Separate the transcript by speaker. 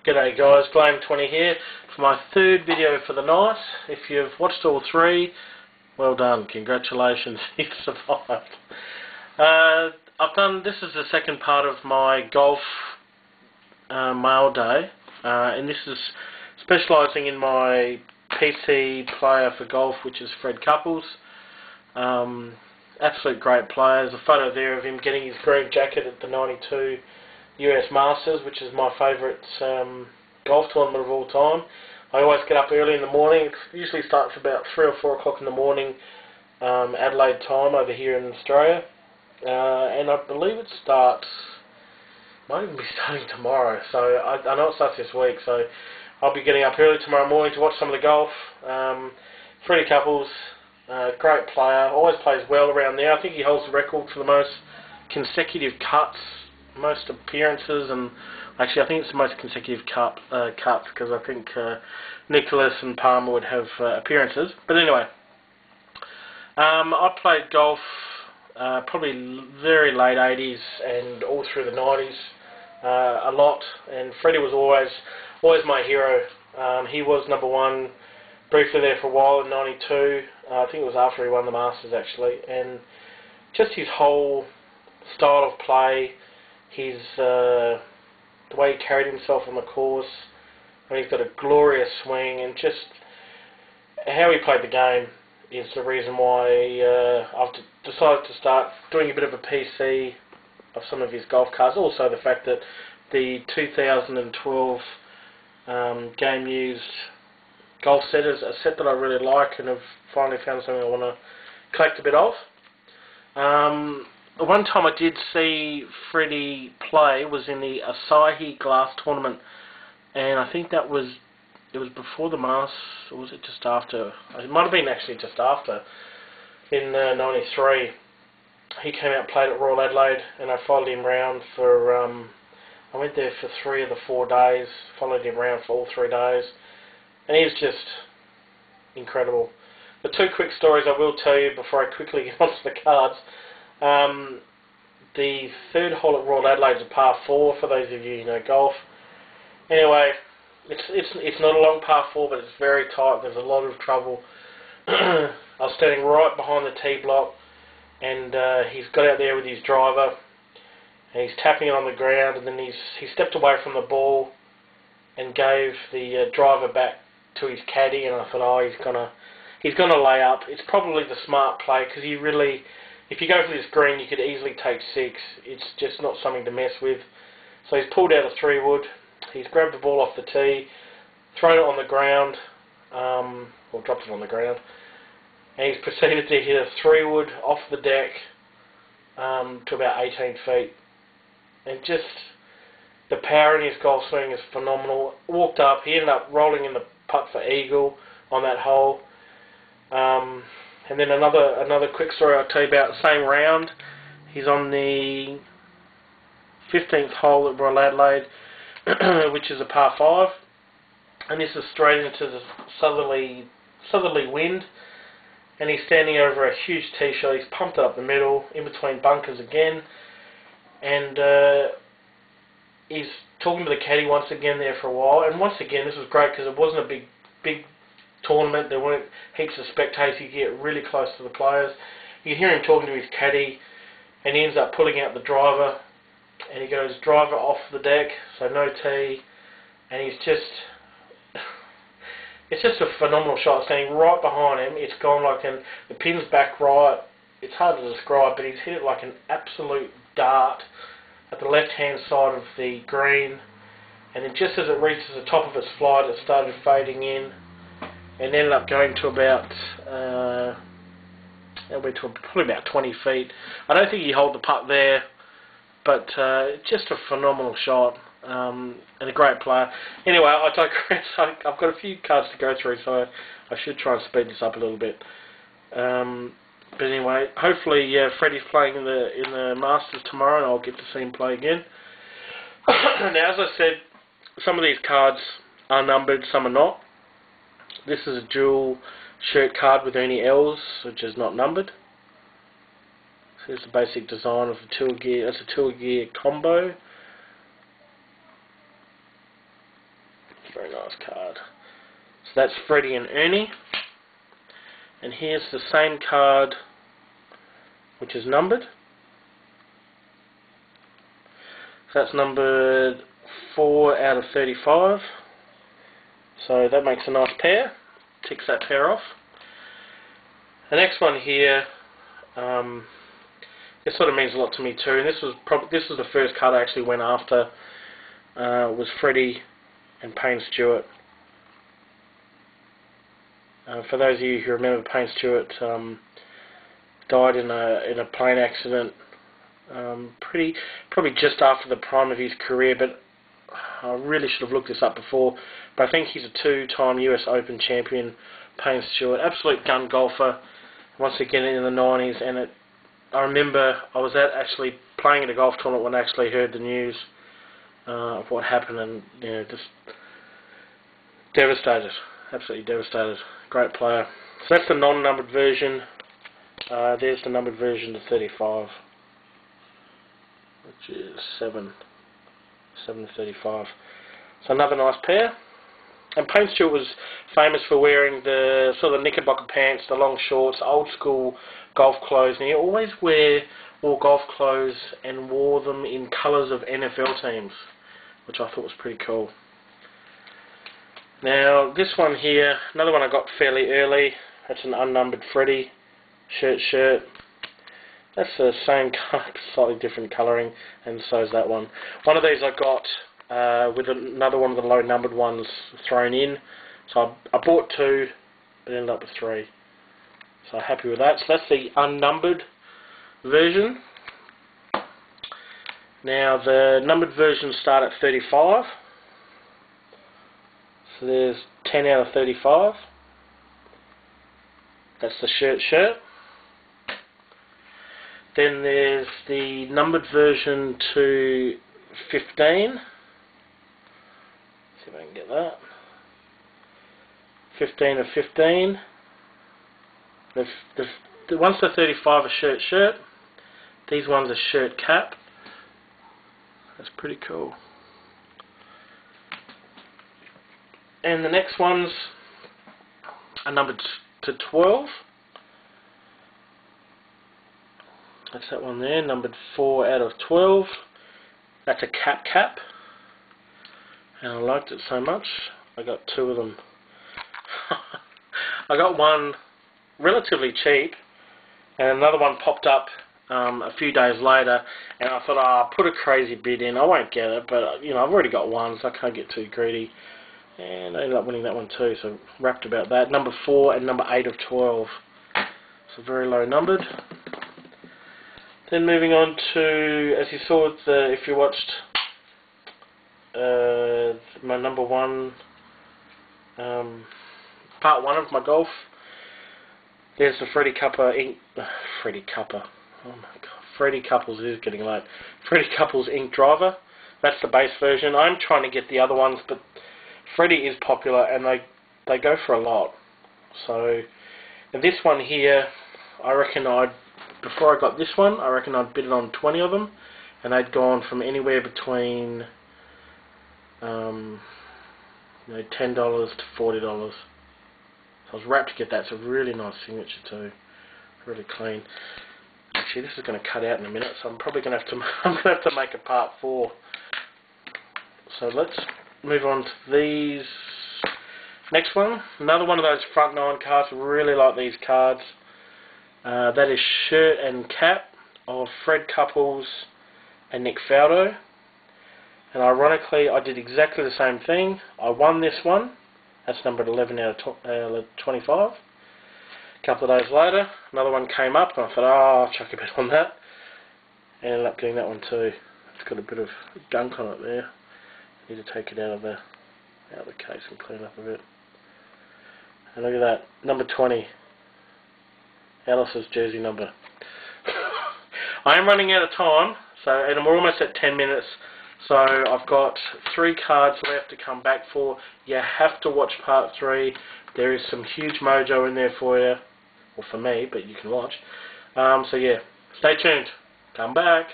Speaker 1: G'day guys, Blame20 here for my third video for the night. If you've watched all three, well done, congratulations, you've survived. This is the second part of my golf Mailday, and this is specialising in my PC player for golf, which is Fred Couples. Absolute great player. There's a photo there of him getting his green jacket at the 92 US Masters, which is my favourite golf tournament of all time. I always get up early in the morning. It usually starts about 3 or 4 o'clock in the morning, Adelaide time over here in Australia. And I believe it starts, might even be starting tomorrow. So I know it starts this week, so I'll be getting up early tomorrow morning to watch some of the golf. Freddy Couples, great player, always plays well around there. I think he holds the record for the most consecutive cuts, most appearances, and actually I think it's the most consecutive cuts, because I think Nicholas and Palmer would have appearances. But anyway, I played golf probably very late 80s and all through the 90s a lot, and Freddie was always my hero. He was number one briefly there for a while in 92. I think it was after he won the Masters actually, and just his whole style of play, the way he carried himself on the course. I mean, he's got a glorious swing, and just how he played the game is the reason why I've decided to start doing a bit of a PC of some of his golf cards. Also the fact that the 2012 game used golf set is a set that I really like, and have finally found something I want to collect a bit of. One time I did see Freddie play was in the Asahi Glass tournament, and I think it was before the Masters, or was it just after? It might have been actually just after, in '93. He came out and played at Royal Adelaide, and I followed him around for, I went there for 3 of the 4 days, followed him around for all 3 days, and he was just incredible. The 2 quick stories I will tell you before I quickly get onto the cards. The third hole at Royal Adelaide is a par 4, for those of you who know golf. Anyway, it's not a long par 4, but it's very tight. There's a lot of trouble. I was standing right behind the tee block, and he's got out there with his driver, and he's tapping it on the ground, and then he stepped away from the ball and gave the driver back to his caddy, and I thought, oh, he's gonna lay up. It's probably the smart play, because if you go for this green, you could easily take 6. It's just not something to mess with. So he's pulled out a 3-wood. He's grabbed the ball off the tee, thrown it on the ground, or dropped it on the ground, and he's proceeded to hit a 3-wood off the deck to about 18 feet. And just the power in his golf swing is phenomenal. Walked up, he ended up rolling in the putt for eagle on that hole. And then another quick story I'll tell you about, the same round. He's on the 15th hole at Royal Adelaide, which is a par 5, and this is straight into the southerly wind, and he's standing over a huge tee shot. He's pumped it up the middle, in between bunkers again, and he's talking to the caddy once again there for a while. And once again, this was great because it wasn't a big tournament. There weren't heaps of spectators. You could get really close to the players. You can hear him talking to his caddy, and he ends up pulling out the driver, and he goes driver off the deck, so no tee, and he's just, it's just a phenomenal shot. Standing right behind him, it's gone like the pin's back right. It's hard to describe, but he's hit it like an absolute dart at the left-hand side of the green, and then just as it reaches the top of its flight, it started fading in, and ended up going to about probably about 20 feet. I don't think he held the putt there, but just a phenomenal shot, and a great player. Anyway, I digress. I've got a few cards to go through, so I should try and speed this up a little bit. But anyway, hopefully Freddie's playing in the Masters tomorrow, and I'll get to see him play again. Now, as I said, some of these cards are numbered, some are not. This is a dual shirt card with any L's, which is not numbered. So here's the basic design of the tour gear. That's a tour gear combo. Very nice card. So that's Freddy and Ernie. And here's the same card, which is numbered. So that's numbered 4 out of 35. So that makes a nice pair. Ticks that pair off. The next one here, this sort of means a lot to me too. And this was the first card I actually went after. Was Freddy and Payne Stewart. For those of you who remember, Payne Stewart died in a plane accident. Probably just after the prime of his career, but I really should have looked this up before. But I think he's a 2-time US Open champion, Payne Stewart. Absolute gun golfer, once again in the 90s. And I remember I was actually playing at a golf tournament when I actually heard the news of what happened, and just devastated, absolutely devastated. Great player. So that's the non-numbered version. There's the numbered version, the 35, which is 7 to 35. So another nice pair. And Payne Stewart was famous for wearing the sort of knickerbocker pants, the long shorts, old school golf clothes, and he always wore golf clothes and wore them in colours of NFL teams, which I thought was pretty cool. Now this one here, another one I got fairly early. That's an unnumbered Freddy shirt. That's the same card, slightly different colouring, and so is that one. One of these I got with another one of the low numbered ones thrown in. So I bought 2, but ended up with 3. So happy with that. So that's the unnumbered version. Now the numbered versions start at 35. So there's 10 out of 35. That's the shirt. Then there's the numbered version to 15. See if I can get that. 15 of 15. The ones to 35 are shirt. These ones are shirt cap. That's pretty cool. And the next ones are numbered to 12. That's that one there, numbered 4 out of 12. That's a cap. And I liked it so much, I got 2 of them. I got one relatively cheap, and another one popped up a few days later, and I thought, I'll put a crazy bid in. I won't get it, but I've already got one, so I can't get too greedy. And I ended up winning that one too, so wrapped about that. Number 4 and number 8 of 12. So very low numbered. Then moving on to, as you saw, if you watched my number 1, part 1 of my golf, there's the Freddy Couples is getting late. Freddy Couples ink driver. That's the base version. I'm trying to get the other ones, but Freddy is popular and they go for a lot. So, and this one here, I reckon before I got this one, I reckon I'd bid it on 20 of them, and they'd gone from anywhere between $10 to $40. So I was rapt to get that. It's a really nice signature too, really clean. Actually, this is going to cut out in a minute, so I'm probably going to have to make a part 4. So let's move on to these. Next one, another one of those front 9 cards. Really like these cards. That is shirt and cap of Fred Couples and Nick Faldo. And ironically, I did exactly the same thing. I won this one. That's numbered 11 out of 25. A couple of days later, another one came up, and I thought, I'll chuck a bit on that. And ended up doing that one too. It's got a bit of gunk on it there. Need to take it out of the case and clean up a bit. And look at that, number 20. Alice's jersey number. I am running out of time, and we're almost at 10 minutes. So I've got 3 cards left to come back for. You have to watch part 3. There is some huge mojo in there for you, or for me, but you can watch. So yeah, stay tuned. Come back.